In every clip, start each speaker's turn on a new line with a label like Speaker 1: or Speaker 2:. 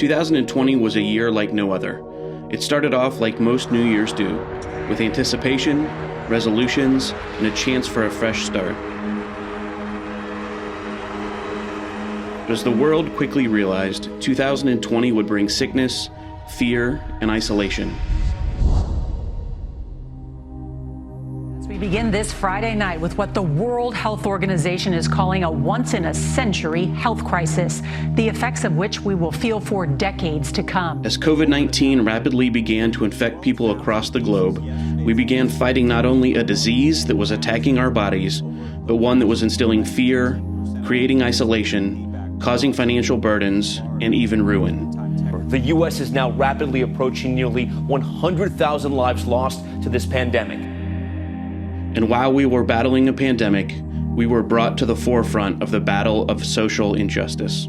Speaker 1: 2020 was a year like no other. It started off like most New Year's do, with anticipation, resolutions, and a chance for a fresh start. But as the world quickly realized, 2020 would bring sickness, fear, and isolation.
Speaker 2: We begin this Friday night with what the World Health Organization is calling a once-in-a-century health crisis, the effects of which we will feel for decades to come.
Speaker 1: As COVID-19 rapidly began to infect people across the globe, we began fighting not only a disease that was attacking our bodies, but one that was instilling fear, creating isolation, causing financial burdens, and even ruin.
Speaker 3: The U.S. is now rapidly approaching nearly 100,000 lives lost to this pandemic.
Speaker 1: And while we were battling a pandemic, we were brought to the forefront of the battle of social injustice.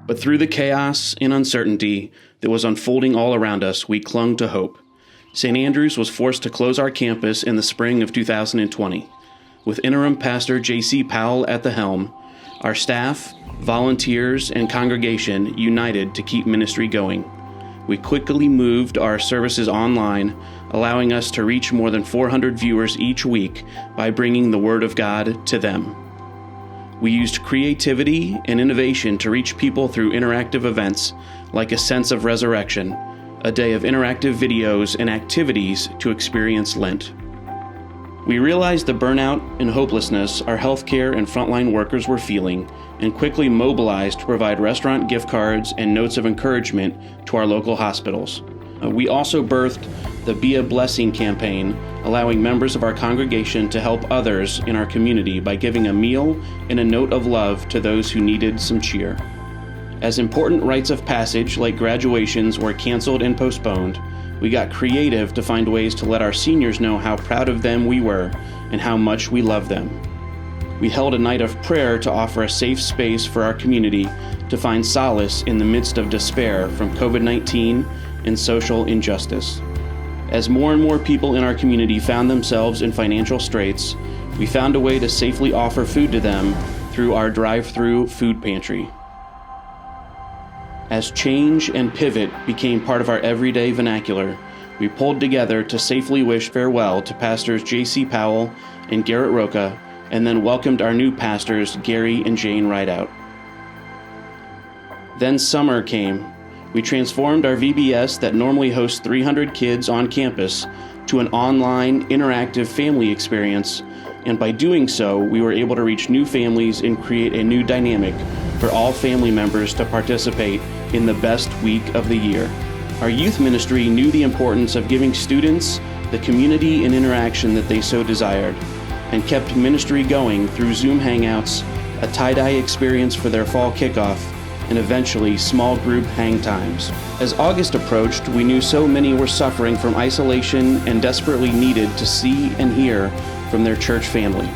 Speaker 1: But through the chaos and uncertainty that was unfolding all around us, we clung to hope. St. Andrews was forced to close our campus in the spring of 2020. With interim pastor J.C. Powell at the helm, our staff, volunteers, and congregation united to keep ministry going. We quickly moved our services online, allowing us to reach more than 400 viewers each week by bringing the Word of God to them. We used creativity and innovation to reach people through interactive events like A Sense of Resurrection, a day of interactive videos and activities to experience Lent. We realized the burnout and hopelessness our healthcare and frontline workers were feeling and quickly mobilized to provide restaurant gift cards and notes of encouragement to our local hospitals. We also birthed the Be a Blessing campaign, allowing members of our congregation to help others in our community by giving a meal and a note of love to those who needed some cheer. As important rites of passage like graduations were canceled and postponed, we got creative to find ways to let our seniors know how proud of them we were and how much we love them. We held a night of prayer to offer a safe space for our community to find solace in the midst of despair from COVID-19 and social injustice. As more and more people in our community found themselves in financial straits, we found a way to safely offer food to them through our drive-through food pantry. As change and pivot became part of our everyday vernacular, we pulled together to safely wish farewell to pastors J.C. Powell and Garrett Roca, and then welcomed our new pastors, Gary and Jane Rideout. Then summer came. We transformed our VBS that normally hosts 300 kids on campus to an online, interactive family experience, and by doing so, we were able to reach new families and create a new dynamic for all family members to participate in the best week of the year. Our youth ministry knew the importance of giving students the community and interaction that they so desired, and kept ministry going through Zoom Hangouts, a tie-dye experience for their fall kickoff, and eventually small group hang times. As August approached, we knew so many were suffering from isolation and desperately needed to see and hear from their church family.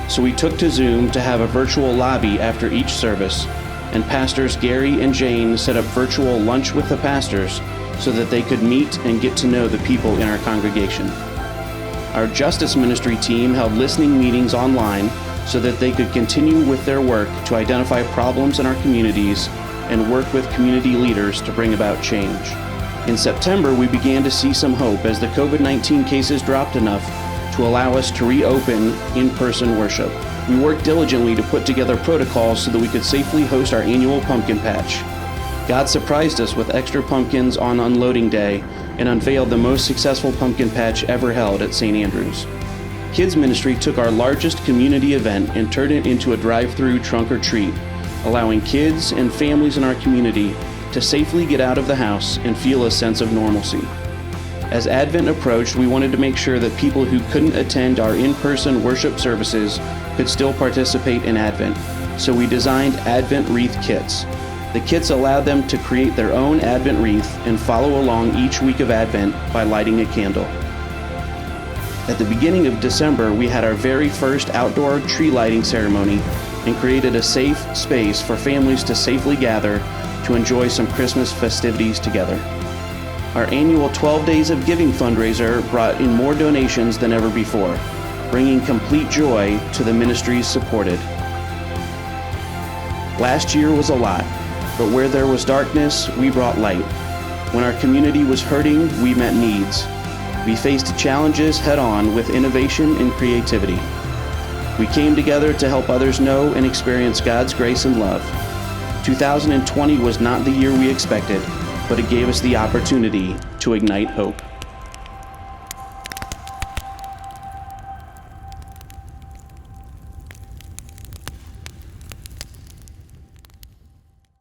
Speaker 1: So we took to Zoom to have a virtual lobby after each service, and pastors Gary and Jane set up virtual lunch with the pastors so that they could meet and get to know the people in our congregation. Our justice ministry team held listening meetings online so that they could continue with their work to identify problems in our communities and work with community leaders to bring about change. In September, we began to see some hope as the COVID-19 cases dropped enough to allow us to reopen in-person worship. We worked diligently to put together protocols so that we could safely host our annual pumpkin patch. God surprised us with extra pumpkins on unloading day and unveiled the most successful pumpkin patch ever held at St. Andrews. Kids Ministry took our largest community event and turned it into a drive-through trunk or treat, allowing kids and families in our community to safely get out of the house and feel a sense of normalcy. As Advent approached, we wanted to make sure that people who couldn't attend our in-person worship services could still participate in Advent, so we designed Advent wreath kits. The kits allowed them to create their own Advent wreath and follow along each week of Advent by lighting a candle. At the beginning of December, we had our very first outdoor tree lighting ceremony and created a safe space for families to safely gather to enjoy some Christmas festivities together. Our annual 12 Days of Giving fundraiser brought in more donations than ever before, bringing complete joy to the ministries supported. Last year was a lot, but where there was darkness, we brought light. When our community was hurting, we met needs. We faced challenges head-on with innovation and creativity. We came together to help others know and experience God's grace and love. 2020 was not the year we expected, but it gave us the opportunity to ignite hope.